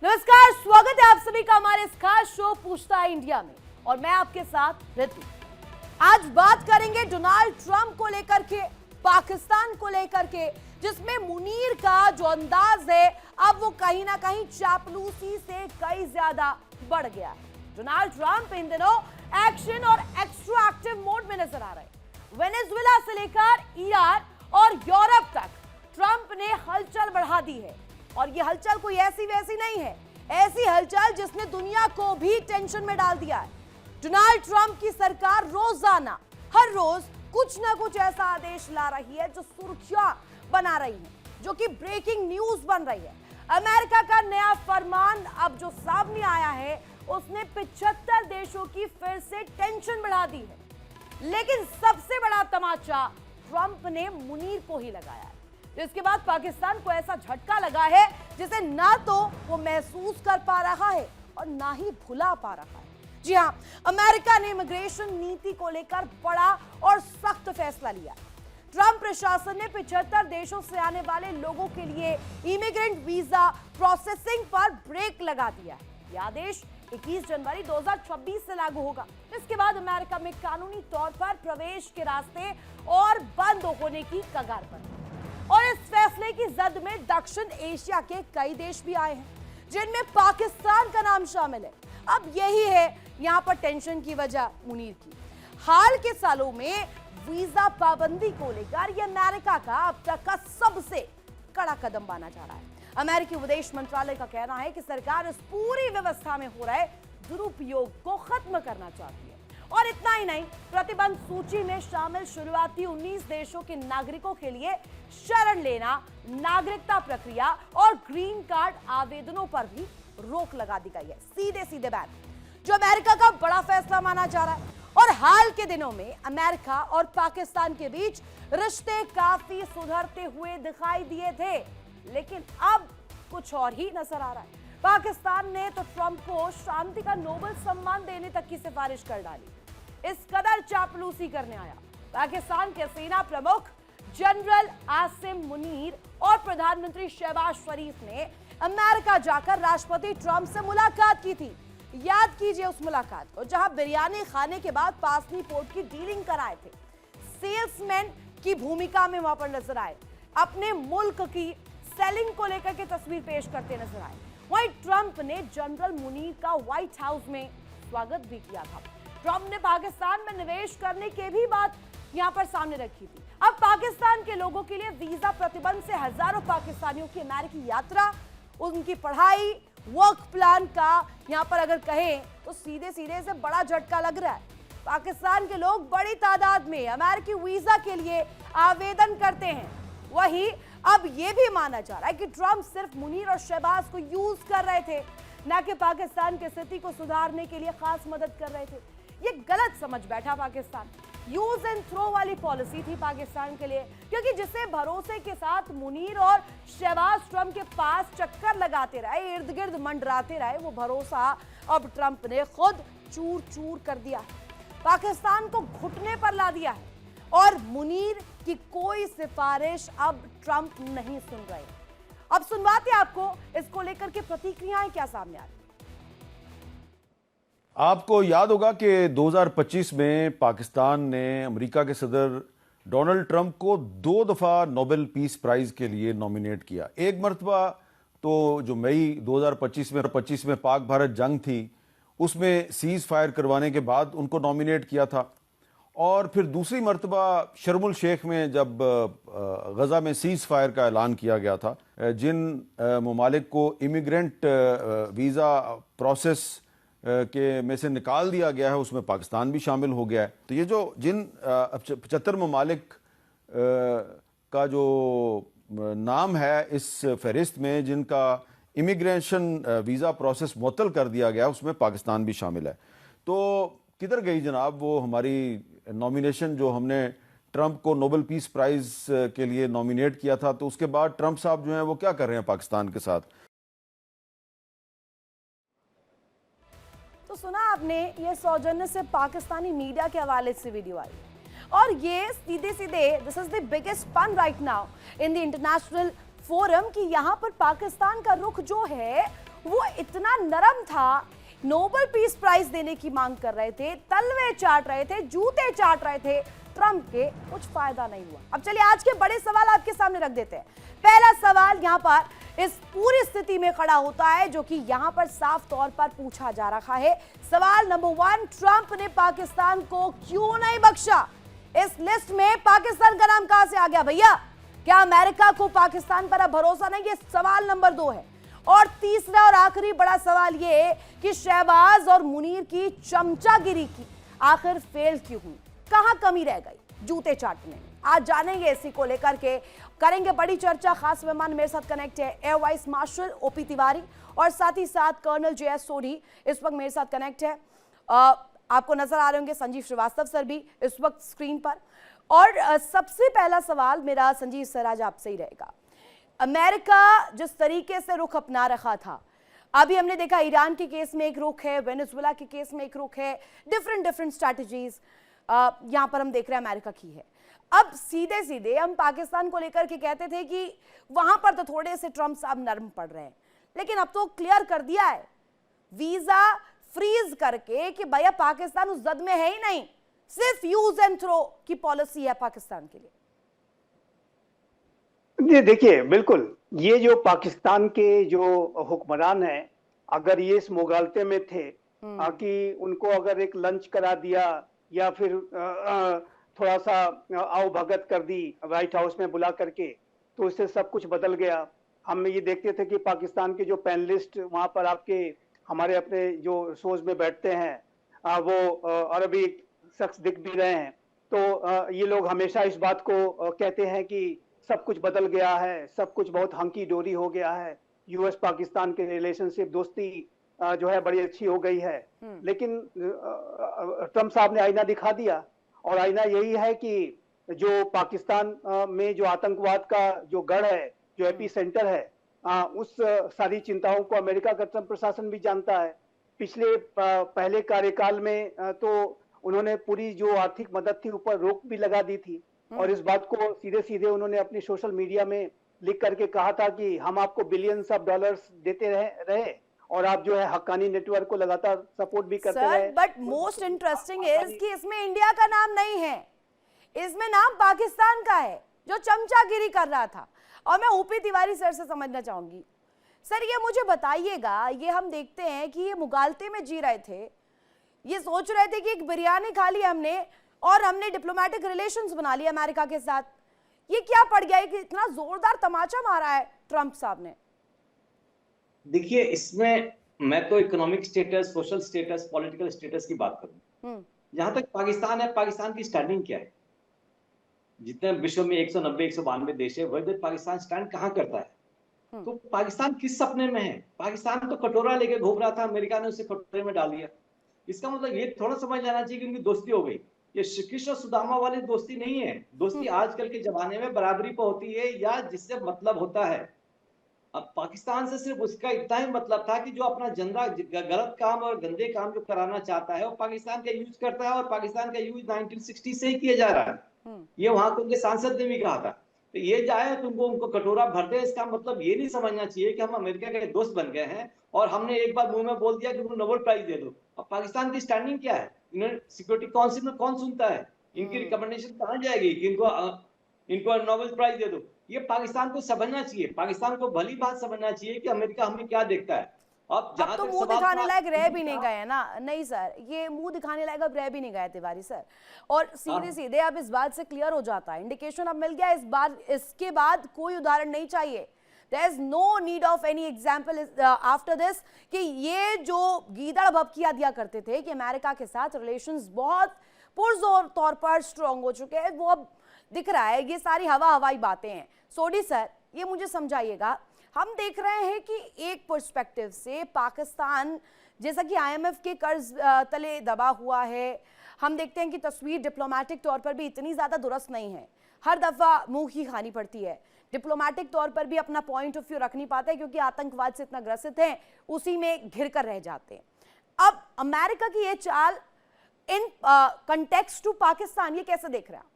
नमस्कार, स्वागत है आप सभी का हमारे इस खास शो पूछता है इंडिया में और मैं आपके साथ ऋतु। आज बात करेंगे डोनाल्ड ट्रंप को लेकर के, पाकिस्तान को लेकर के, जिसमें मुनीर का जो अंदाज है अब वो कहीं ना कहीं चापलूसी से कई ज्यादा बढ़ गया है। डोनाल्ड ट्रंप इन दिनों एक्शन और एक्स्ट्रा एक्टिव मोड में नजर आ रहे हैं। वेनेजुएला से लेकर ईरान और यूरोप तक ट्रंप ने हलचल बढ़ा दी है और ये हलचल कोई ऐसी वैसी नहीं है, ऐसी हलचल जिसने दुनिया को भी टेंशन में डाल दिया है। डोनाल्ड ट्रंप की सरकार रोजाना हर रोज कुछ ना कुछ ऐसा आदेश ला रही है जो सुर्खियां बना रही है, जो कि ब्रेकिंग न्यूज बन रही है। अमेरिका का नया फरमान अब जो सामने आया है उसने 75 देशों की फिर से टेंशन बढ़ा दी है। लेकिन सबसे बड़ा तमाचा ट्रंप ने मुनीर को ही लगाया है, जिसके बाद पाकिस्तान को ऐसा झटका लगा है जिसे ना तो वो महसूस कर पा रहा है और ना ही भुला पा रहा है। जी हां, अमेरिका ने इमिग्रेशन नीति को लेकर बड़ा और सख्त फैसला लिया। ट्रंप प्रशासन ने 75 देशों से आने वाले लोगों के लिए इमिग्रेंट वीजा प्रोसेसिंग पर ब्रेक लगा दिया है। यह आदेश 21 जनवरी 2026 से लागू होगा। इसके बाद अमेरिका में कानूनी तौर पर प्रवेश के रास्ते और बंद होने की कगार पर है। और इस फैसले की जद में दक्षिण एशिया के कई देश भी आए हैं, जिनमें पाकिस्तान का नाम शामिल है। अब यही है यहां पर टेंशन की वजह मुनीर की। हाल के सालों में वीजा पाबंदी को लेकर यह अमेरिका का अब तक का सबसे कड़ा कदम माना जा रहा है। अमेरिकी विदेश मंत्रालय का कहना है कि सरकार इस पूरी व्यवस्था में हो रहे दुरुपयोग को खत्म करना चाहती है। और इतना ही नहीं, प्रतिबंध सूची में शामिल शुरुआती 19 देशों के नागरिकों के लिए शरण लेना, नागरिकता प्रक्रिया और ग्रीन कार्ड आवेदनों पर भी रोक लगा दी गई है। सीधे सीधे बैन, जो अमेरिका का बड़ा फैसला माना जा रहा है। और हाल के दिनों में अमेरिका और पाकिस्तान के बीच रिश्ते काफी सुधरते हुए दिखाई दिए थे, लेकिन अब कुछ और ही नजर आ रहा है। पाकिस्तान ने तो ट्रंप को शांति का नोबेल सम्मान देने तक की सिफारिश कर डाली। इस कदर चापलूसी करने आया पाकिस्तान के सेना प्रमुख जनरल आसिम मुनीर और प्रधानमंत्री शहबाज शरीफ ने अमेरिका जाकर राष्ट्रपति ट्रंप से मुलाकात की थी। याद कीजिए उस मुलाकात को, जहां बिरयानी खाने के बाद पासनी पोर्ट की डीलिंग कराए थे। सेल्समैन की भूमिका में वहां पर नजर आए, अपने मुल्क की सेलिंग को लेकर के तस्वीर पेश करते नजर आए। वहीं ट्रंप ने जनरल मुनीर का व्हाइट हाउस में स्वागत भी किया था। ट्रंप ने पाकिस्तान में निवेश करने की भी बात यहां पर सामने रखी थी। अब पाकिस्तान के लोगों के लिए वीजा प्रतिबंध से हजारों पाकिस्तानियों की अमेरिकी यात्रा, उनकी पढ़ाई, वर्क प्लान का यहां पर अगर कहें तो सीधे सीधे से बड़ा झटका लग रहा है। पाकिस्तान के लोग बड़ी तादाद में अमेरिकी वीजा के लिए आवेदन करते हैं। वहीं अब यह भी माना जा रहा है कि ट्रंप सिर्फ मुनीर और शहबाज को यूज कर रहे थे, न कि पाकिस्तान की स्थिति को सुधारने के लिए खास मदद कर रहे थे। ये गलत समझ बैठा पाकिस्तान। यूज एंड थ्रो वाली पॉलिसी थी पाकिस्तान के लिए, क्योंकि जिसे भरोसे के साथ मुनीर और शहबाज ट्रंप के पास चक्कर लगाते रहे, इर्द गिर्द मंडराते रहे, वो भरोसा अब ट्रंप ने खुद चूर चूर कर दिया है, पाकिस्तान को घुटने पर ला दिया है। और मुनीर की कोई सिफारिश अब ट्रंप नहीं सुन रहे। अब सुनवाते आपको इसको लेकर के प्रतिक्रियाएं क्या सामने आ रही। आपको याद होगा कि 2025 में पाकिस्तान ने अमेरिका के सदर डोनाल्ड ट्रंप को 2 दफा नोबेल पीस प्राइज के लिए नॉमिनेट किया। एक मरतबा तो जो मई 2025 में पाक भारत जंग थी उसमें सीज फायर करवाने के बाद उनको नॉमिनेट किया था, और फिर दूसरी मरतबा शर्मुल शेख में जब गजा में सीज फायर का ऐलान किया गया था, जिन ममालिक को इमिग्रेंट वीज़ा प्रोसेस के में से निकाल दिया गया है उसमें पाकिस्तान भी शामिल हो गया है। तो ये जो जिन 75 ममालिक का जो नाम है इस फहरिस्त में जिनका इमिग्रेशन वीज़ा प्रोसेस मुअत्तल कर दिया गया उसमें पाकिस्तान भी शामिल है। तो किधर गई जनाब वो हमारी नॉमिनेशन जो हमने ट्रंप को नोबेल पीस प्राइज के लिए नॉमिनेट किया था? तो उसके बाद ट्रंप साहब जो हैं वो क्या कर रहे हैं पाकिस्तान के साथ? तो सुना आपने, ये सौजन्य से पाकिस्तानी मीडिया के हवाले से वीडियो आई और ये सीधे सीधे this is the biggest fun right now in the international forum कि यहाँ पर पाकिस्तान का रुख जो है वो इतना नरम था, नोबेल पीस प्राइज देने की मांग कर रहे थे, तलवे चाट रहे थे, जूते चाट रहे थे ट्रंप के, कुछ फायदा नहीं हुआ। अब चलिए आज के बड़े सवाल आपके सामने रख देते हैं। पहला सवाल यहां पर इस पूरी स्थिति में खड़ा होता है, जो कि यहां पर साफ तौर पर पूछा जा रहा है। सवाल नंबर 1, ट्रंप ने पाकिस्तान को क्यों नहीं बख्शा? इस लिस्ट में पाकिस्तान का नाम कहां से आ गया भैया? क्या अमेरिका को पाकिस्तान पर अब भरोसा नहीं? ये सवाल नंबर 2 है। और तीसरा और आखिरी बड़ा सवाल ये कि शहबाज और मुनीर की चमचागिरी की आखिर फेल क्यों हुई? कहां कमी रह गई जूते चाटने में? आज जानेंगे इसी को लेकर के, करेंगे बड़ी चर्चा। खास मेहमान मेरे साथ कनेक्ट है air vice marshal OP Tiwari और साथ ही साथ कर्नल JS सोढ़ी इस वक्त मेरे साथ कनेक्ट है। आपको नजर आ रहे होंगे संजीव श्रीवास्तव सर भी इस वक्त स्क्रीन पर। और सबसे पहला सवाल मेरा संजीव सर आज आपसे ही रहेगा। अमेरिका जिस तरीके से रुख अपना रखा था, अभी हमने देखा ईरान के केस में एक रुख है, वेनेजुएला के केस में एक रुख है, डिफरेंट स्ट्रैटेजीज यहां पर हम देख रहे हैं अमेरिका की है। अब सीधे सीधे हम पाकिस्तान को लेकर के कहते थे कि वहां पर तो थोड़े से ट्रंप साहब नरम पड़ रहे हैं, लेकिन अब तो क्लियर कर दिया है वीजा फ्रीज करके कि भैया पाकिस्तान उस जद में है ही नहीं, सिर्फ यूज एंड थ्रो की पॉलिसी है पाकिस्तान के लिए। जी देखिए, बिल्कुल ये जो पाकिस्तान के जो हुक्मरान हैं, अगर ये इस मुगालते में थे कि उनको अगर एक लंच करा दिया या फिर थोड़ा सा आओ भगत कर दी व्हाइट हाउस में बुला करके, तो इससे सब कुछ बदल गया। हम ये देखते थे कि पाकिस्तान के जो पैनलिस्ट वहां पर आपके हमारे अपने जो शोज में बैठते हैं, वो अरबी शख्स दिख भी रहे हैं। तो ये लोग हमेशा इस बात को कहते हैं कि सब कुछ बदल गया है, सब कुछ बहुत हंकी डोरी हो गया है, यूएस पाकिस्तान के रिलेशनशिप दोस्ती जो है बड़ी अच्छी हो गई है। लेकिन ट्रंप साहब ने आईना दिखा दिया, और आईना यही है कि जो पाकिस्तान में जो आतंकवाद का जो गढ़ है, जो एपी सेंटर है, उस सारी चिंताओं को अमेरिका का ट्रंप प्रशासन भी जानता है। पिछले पहले कार्यकाल में तो उन्होंने पूरी जो आर्थिक मदद थी ऊपर रोक भी लगा दी थी, और इस बात को सीधे सीधे उन्होंने अपनी सोशल मीडिया में लिख करके कहा था कि हम आपको बिलियंस ऑफ डॉलर्स देते रहे और आप जो है हक्कानी नेटवर्क को लगातार सपोर्ट भी करते रहे। बट मोस्ट इंटरेस्टिंग इज कि इसमें इंडिया का नाम नहीं है, इसमें नाम पाकिस्तान का है जो चमचागिरी कर रहा था। और मैं ओपी तिवारी सर से समझना चाहूंगी, सर ये मुझे बताइएगा, ये हम देखते हैं कि ये मुगालते में जी रहे थे, ये सोच रहे थे कि एक बिरयानी खा ली हमने और हमने डिप्लोमेटिक रिलेशंस बना लिए अमेरिका के साथ, ये क्या पड़ गया कि इतना जोरदार तमाचा मारा है ट्रंप साहब ने? देखिए, इसमें मैं तो economic status, social status, political status की बात करूं। जहां तक पाकिस्तान है, पाकिस्तान की स्टैंडिंग क्या है? जितने विश्व में 190-192 देश है, वही पाकिस्तान स्टैंड कहां करता है? तो पाकिस्तान किस सपने में है? पाकिस्तान तो कटोरा लेके घूम रहा था, अमेरिका ने उसे कटोरे में डाल दिया। इसका मतलब ये थोड़ा समझ लेना चाहिए कि उनकी दोस्ती हो गई। ये श्री कृष्ण सुदामा वाली दोस्ती नहीं है। दोस्ती आजकल के जमाने में बराबरी पर होती है, या जिससे मतलब होता है। अब पाकिस्तान से सिर्फ उसका इतना ही मतलब था कि जो अपना गलत काम और गंदे काम जो कराना चाहता है वो पाकिस्तान का यूज करता है, और पाकिस्तान का यूज 1960 से ही किया जा रहा है। ये वहां के उनके सांसद ने भी कहा था। तो ये जाए तुमको उनको कटोरा भर दे, इसका मतलब ये नहीं समझना चाहिए कि हम अमेरिका के दोस्त बन गए हैं और हमने एक बार मुंह में बोल दिया कि नोबेल प्राइज दे दो। अब पाकिस्तान की स्टैंडिंग क्या है? इन्हें सिक्योरिटी काउंसिल में कौन सुनता है? इनकी रिकमेंडेशन कहां जाएगी कि इनको नोबेल प्राइज दे दो? ये पाकिस्तान को समझना चाहिए, पाकिस्तान को भली बात समझना चाहिए कि अमेरिका हमें क्या देखता है। अब तो मुंह दिखाने लायक रह भी नहीं गए ना। नहीं सर, ये मुंह दिखाने लायक अब रह भी नहीं गए तिवारी सर, और सीधे सीधे अब इस बात से क्लियर हो जाता है, इंडिकेशन अब मिल गया। इस बार इसके बाद कोई उदाहरण नहीं चाहिए। There is no need of any example after this कि ये जो गीदड़ भभकियां दिया करते थे कि अमेरिका के साथ रिलेशंस बहुत पुरजोर तौर पर स्ट्रांग हो चुके हैं, वो अब दिख रहा है। ये सारी हवाई बातें हैं। सोढ़ी सर, ये मुझे समझाइएगा, हम देख रहे हैं कि एक पर्सपेक्टिव से पाकिस्तान जैसा कि IMF के कर्ज तले दबा हुआ है, हम देखते हैं कि तस्वीर डिप्लोमेटिक तौर पर भी इतनी ज्यादा दुरुस्त नहीं है, हर दफा मुंह की खानी पड़ती है, डिप्लोमेटिक तौर पर भी अपना पॉइंट ऑफ व्यू रख नहीं पाते क्योंकि आतंकवाद से इतना ग्रसित हैं, उसी में घिर कर रह जाते हैं। अब अमेरिका की ये चाल इन कंटेक्स्ट टू पाकिस्तान, ये कैसे देख रहे हैं?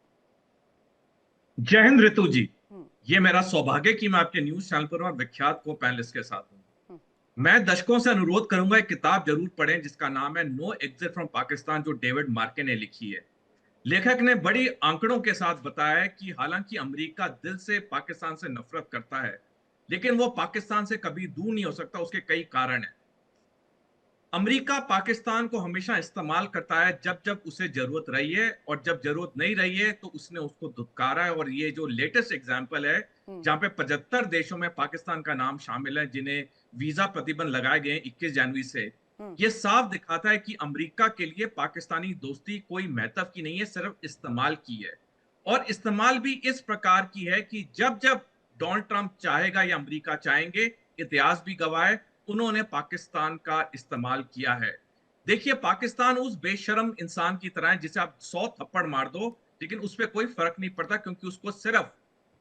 जय हिंद ऋतु जी, ये मेरा सौभाग्य कि मैं आपके न्यूज चैनल पर और विख्यात को पैनलिस्ट के साथ हूं। मैं दशकों से अनुरोध करूंगा एक किताब जरूर पढ़ें जिसका नाम है नो एग्जिट फ्रॉम पाकिस्तान, जो डेविड मार्के ने लिखी है। लेखक ने बड़ी आंकड़ों के साथ बताया है कि हालांकि अमेरिका दिल से पाकिस्तान से नफरत करता है, लेकिन वो पाकिस्तान से कभी दूर नहीं हो सकता। उसके कई कारण हैं। अमेरिका पाकिस्तान को हमेशा इस्तेमाल करता है जब जब उसे जरूरत रही है, और जब जरूरत नहीं रही है तो उसने उसको दुत्कारा है। और ये जो लेटेस्ट एग्जांपल है जहां पे 75 देशों में पाकिस्तान का नाम शामिल है जिन्हें वीजा प्रतिबंध लगाए गए 21 जनवरी से, ये साफ दिखाता है कि अमेरिका के लिए पाकिस्तानी दोस्ती कोई महत्व की नहीं है, सिर्फ इस्तेमाल की है। और इस्तेमाल भी इस प्रकार की है कि जब जब डोनाल्ड ट्रंप चाहेगा या अमेरिका चाहेंगे, इतिहास भी गवाह है, उन्होंने पाकिस्तान का इस्तेमाल किया है। देखिए, पाकिस्तान उस बेशरम इंसान की तरह है जिसे आप 100 थप्पड़ मार दो लेकिन उस पर कोई फर्क नहीं पड़ता, क्योंकि उसको सिर्फ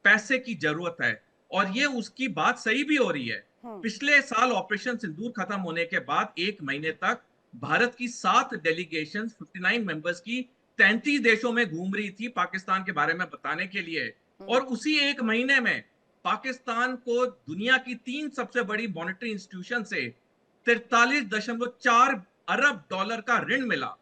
पैसे की जरूरत है। और ये उसकी बात सही भी हो रही है। पिछले साल ऑपरेशन सिंदूर खत्म होने के बाद 1 महीने तक भारत की 7 डेलीगेशन 59 मेंबर्स की 33 देशों में घूम रही थी पाकिस्तान के बारे में बताने के लिए। और उसी 1 महीने में पाकिस्तान को दुनिया की 3 सबसे बड़ी मॉनेटरी इंस्टीट्यूशन से 43.4 अरब डॉलर का ऋण मिला।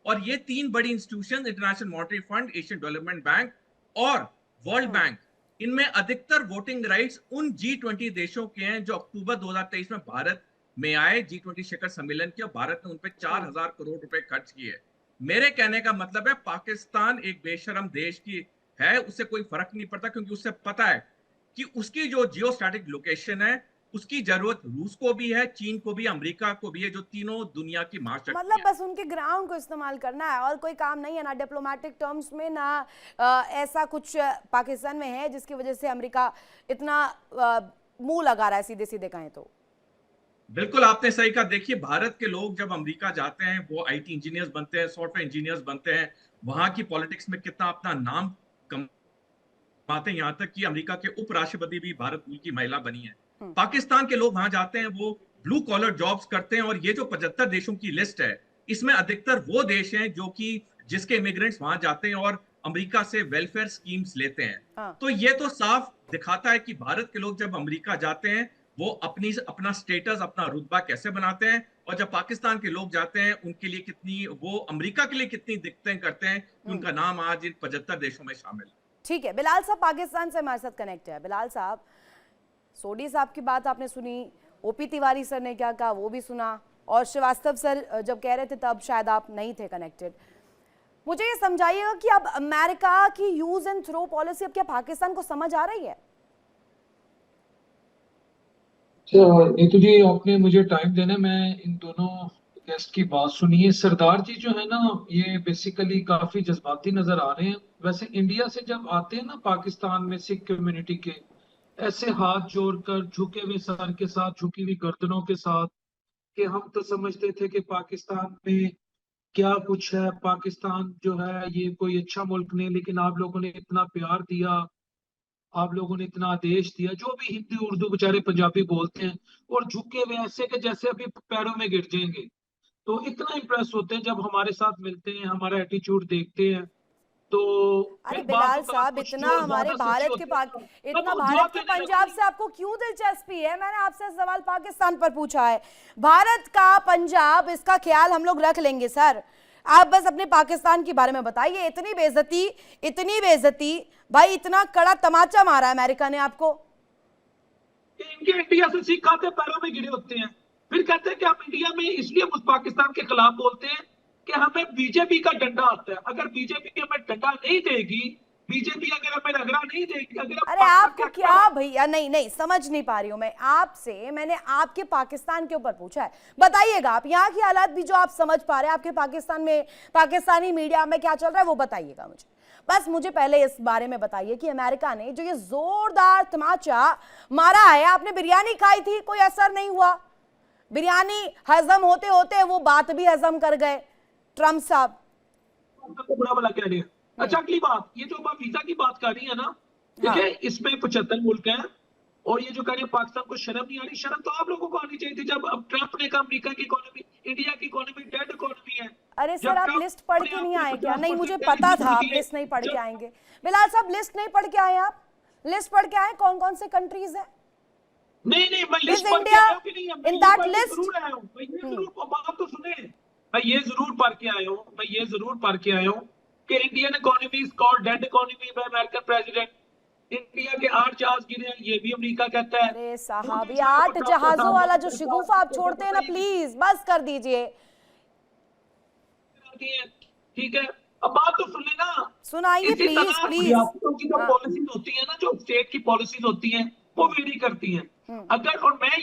और ये 3 बड़ी institution, international monetary fund, Asian development bank और वर्ल्ड बैंक, इनमें अधिकतर वोटिंग राइट्स उन G20 देशों के हैं जो अक्टूबर 2023 में भारत में आए G20 शिखर सम्मेलन किया। भारत ने उन पर 4,000 करोड़ रुपए खर्च किए। मेरे कहने का मतलब है, पाकिस्तान एक बेशरम देश की है, उससे कोई फर्क नहीं पड़ता, क्योंकि उससे पता है कि उसकी जो जियो स्टैटिक लोकेशन है उसकी जरूरत रूस को भी है, चीन को भी, अमेरिका को भी है, जो तीनों दुनिया की महाशक्ति मतलब है। बस उनके ग्राउंड को इस्तेमाल करना है और कोई काम नहीं है, ना डिप्लोमेटिक टर्म्स में, ना ऐसा कुछ पाकिस्तान में है जिसकी वजह से अमेरिका इतना मुंह लगा रहा है, सीधे सीधे कहें तो। बिल्कुल आपने सही कहा। देखिए, भारत के लोग जब अमेरिका जाते हैं वो आईटी इंजीनियर्स बनते हैं, सॉफ्टवेयर इंजीनियर्स बनते हैं, वहां की पॉलिटिक्स में कितना अपना नाम कमाते हैं, यहां तक कि अमेरिका के उपराष्ट्रपति भी भारत मूल की महिला बनी है। पाकिस्तान के लोग वहां जाते हैं, वो ब्लू कॉलर जॉब्स करते हैं। और ये जो 75 देशों की लिस्ट है, इसमें अधिकतर वो देश हैं जो कि जिसके इमिग्रेंट्स वहां जाते हैं और अमेरिका से वेलफेयर स्कीम्स लेते हैं। तो ये तो साफ दिखाता है कि भारत के लोग जब अमेरिका जाते हैं वो अपना स्टेटस, अपना रुतबा कैसे बनाते हैं, और जब पाकिस्तान के लोग जाते हैं उनके लिए कितनी, वो अमेरिका के लिए कितनी दिक्कतें करते हैं कि उनका नाम आज इन 75 देशों में शामिल है। ठीक है, बिलाल साहब पाकिस्तान से हमारे साथ कनेक्ट है। बिलाल साहब, सोडी साहब की बात आपने सुनी, ओपी तिवारी सर ने क्या कहा वो भी सुना, और श्रीवास्तव सर जब कह रहे थे तब शायद आप नहीं थे कनेक्टेड। मुझे ये समझाइएगा कि अब अमेरिका की यूज एंड थ्रो पॉलिसी अब क्या पाकिस्तान को समझ आ रही है? नीतू जी, आपने मुझे टाइम देना, मैं इन दोनों गेस्ट की बात सुनी है। सरदार जी जो है ना, ये बेसिकली काफी जज्बाती नजर आ रहे हैं। वैसे इंडिया से जब आते हैं ना पाकिस्तान में, सिख कम्युनिटी के ऐसे हाथ जोड़कर, झुके हुए सर के साथ, झुकी हुई गर्दनों के साथ, कि हम तो समझते थे कि पाकिस्तान में क्या कुछ है, पाकिस्तान जो है ये कोई अच्छा मुल्क नहीं, लेकिन आप लोगों ने इतना प्यार दिया, आप लोगों ने इतना आदेश दिया, जो भी हिंदी उर्दू बेचारे पंजाबी बोलते हैं, और झुके हुए ऐसे के जैसे अभी पैरों में गिर जाएंगे। तो इतना इम्प्रेस होते हैं जब हमारे साथ मिलते हैं, हमारा एटीट्यूड देखते हैं। तो अरे बिलाल साहब, इतना हमारे भारत के इतना भारत के पंजाब से आपको क्यों दिलचस्पी है? मैंने आपसे सवाल पाकिस्तान पर पूछा है। भारत का पंजाब, इसका ख्याल हम लोग रख लेंगे सर, आप बस अपने पाकिस्तान के बारे में बताइए। इतनी बेइज्जती भाई, इतना कड़ा तमाचा मारा है अमेरिका ने आपको। इनके इंडिया से सिख खाते पैरों में गिरे होते हैं, फिर कहते हैं कि हम इंडिया में इसलिए उस पाकिस्तान के खिलाफ बोलते हैं कि हमें बीजेपी का डंडा आता है। अगर बीजेपी हमें डंडा नहीं देगी, बीजेपी अगर हमें रगड़ा नहीं देगी, अगर अरे आपको क्या भैया, नहीं समझ नहीं पा रही हूं मैं आपसे। मैंने आपके पाकिस्तान के ऊपर पूछा है, बताइएगा आप यहाँ की हालात भी जो आप समझ पा रहे हैं, आपके पाकिस्तान में, पाकिस्तानी मीडिया में क्या चल रहा है वो बताइएगा मुझे। बस मुझे पहले इस बारे में बताइए कि अमेरिका ने जो ये जोरदार तमाचा मारा है, आपने बिरयानी खाई थी, कोई असर नहीं हुआ, बिरयानी हजम होते होते वो बात भी हजम कर गए ट्रंप साहब। बुरा भला कह रहे हैं। अच्छा, अगली बात, ये जो आप वीजा की बात कर रही है ना, देखिए इसमें 75 मुल्क हैं, और ये जो कह रही है पाकिस्तान को शर्म नहीं आ रही, शर्म तो आप लोगों को आनी चाहिए थी जब अब ट्रंप ने कहा अमेरिका की इकोनॉमी, इंडिया की इकोनॉमी डेड इकोनॉमी है। अरे सर, आप लिस्ट पढ़ के नहीं आए क्या? नहीं, मुझे पता था आप लिस्ट नहीं पढ़ के आएंगे। बिलाल साहब, लिस्ट नहीं पढ़ के आए आप? लिस्ट पढ़ के आए, कौन कौन से कंट्रीज है? नहीं नहीं, मैं लिस्ट Is पढ़ के India आया हूं कि नहीं है? मैं in ये that पढ़ के list? जरूर आया हूं, मैं ये जरूर, बात तो सुने, मैं ये जरूर पढ़ के आया हूं, मैं ये जरूर पढ़ के आया हूं कि Indian economy is called dead economy bye American president. India के 8 जहाज गिरे हैं, ये भी अमेरिका कहता है। अरे साहब, मोदी ये जी को 8 ट्रंप जहाजों को वाला जो सामने शिगुफा आप छोड़ते हैं ना, प्लीज बस कर दीजिए। ठीक है, अब बात तो सुन लेना। सुनाइए इसी प्लीज तरह प्लीज। रियासतों की जो हाँ। पॉलिसीज होती है ना, जो स्टेट की पॉलिसीज होती हैं, वो वेरी करती हैं। अगर, और मैं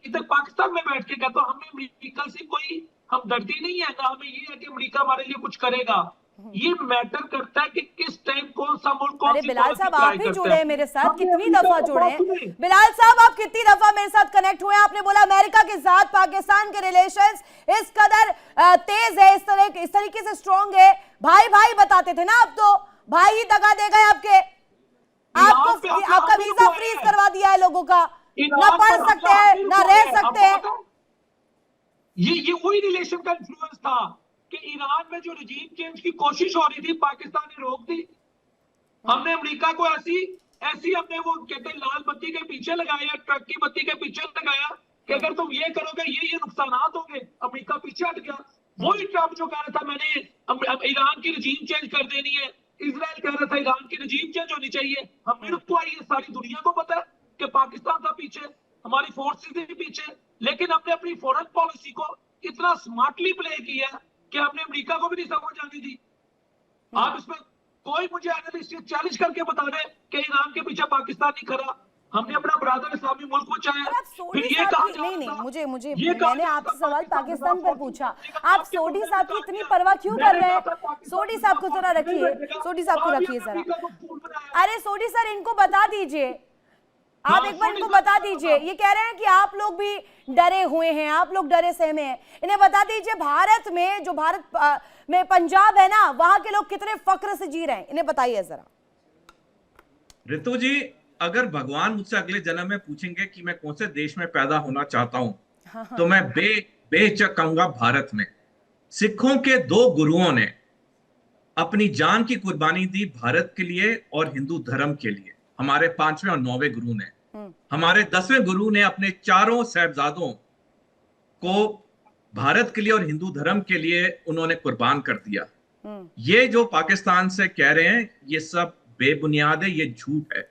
इधर पाकिस्तान में बैठ के कहता हूँ, हमें अमेरिका से कोई हमदर्दी नहीं है ना, हमें ये है कि अमेरिका हमारे लिए कुछ करेगा। ये मैटर करता है कि किस टाइम कौन सा मुल्क कौन अरे सी बिलाल पॉलिसी साहब, ट्राई आप ही करता जुड़े हैं है। मेरे साथ, हमने कितनी अमेरिका दफा को जुड़े बात हैं सुने। बिलाल साहब, आप कितनी दफा मेरे साथ कनेक्ट हुए हैं? आपने बोला अमेरिका के साथ पाकिस्तान के रिलेशंस इस कदर तेज है, इस तरीके से स्ट्रांग है। भाई भाई बताते थे ना, अब तो भाई ही दगा दे गए आपके। आपको ईरान पे आपका हमला वीजा हुआ फ्रीज है। करवा दिया है लोगों का, ईरान ना पर पढ़ सकते हमला हैं हमने ना रुकवाया रह है। सकते हैं। आपको पता है? ये वही रिलेशन का इन्फ्लुएंस था कि ईरान में जो रजीम चेंज की कोशिश हो रही थी, पाकिस्तान ने रोक दी। हमने अमेरिका को ऐसी ऐसी हमने, वो कहते हैं, लाल बत्ती के पीछे लगाया, ट्रक की बत्ती के पीछे लगाया कि अगर तुम ये करोगे ये नुकसान होंगे। अमेरिका पीछे हट गया। वही ट्रम्प जो कह रहा था मैंने ईरान की रजीम चेंज कर देनी है, इजराइल कह रहा था ईरान की रजीम चेंज होनी चाहिए, हमने रुकवाई है। सारी दुनिया को पता है कि पाकिस्तान था पीछे, हमारी फोर्सेस भी पीछे, लेकिन हमने अपनी फॉरेन पॉलिसी को इतना स्मार्टली प्ले किया कि हमने अमेरिका को भी नहीं समझ आने दी। आप इसमें कोई मुझे एनालिस्ट चैलेंज करके बता दे कि ईरान के पीछे पाकिस्तान नहीं खड़ा। हमने अपना बरादर इस्लामी मुल्क बचाया। आप फिर सोडी ये साहब कहा की, जा नहीं रहा नहीं, था, मुझे मुझे ये कहा मैंने जा रहा आपसे था सवाल पाकिस्तान पर पाकिस्तान पूछा। को आप आपके सोडी मुल्क साहब में की इतनी किया। परवाह क्यों मैंने कर रहे कहा हैं? था पाकिस्तान सोडी को साहब को जरा नहीं रखिए, भेजेगा। सोडी साहब को अभी रखिए हमने जरा। अमेरिका को फूल बनाया। अरे सोडी सर, इनको बता दीजिए, आप हाँ, एक बार सोडी इनको साहब बता को दीजिए। बताओ। ये कह रहे हैं कि आप लोग भी डरे हुए हैं, आप लोग डरे सहमे हैं। इन्हें बता दीजिए, भारत में जो भारत में पंजाब है ना, वहां के लोग कितने फक्र से जी रहे हैं, इन्हें बताइए जरा। ऋतु जी, अगर भगवान मुझसे अगले जन्म में पूछेंगे कि मैं कौन से देश में पैदा होना चाहता हूं, तो मैं बेहिचक कहूंगा भारत में। सिखों के 2 गुरुओं ने अपनी जान की कुर्बानी दी भारत के लिए और हिंदू धर्म के लिए। हमारे 5वें और 9वें गुरु ने, हमारे 10वें गुरु ने अपने 4 साहिबजादों को भारत के लिए और हिंदू धर्म के लिए उन्होंने कुर्बान कर दिया। ये जो पाकिस्तान से कह रहे हैं, ये सब बेबुनियाद है, ये झूठ है।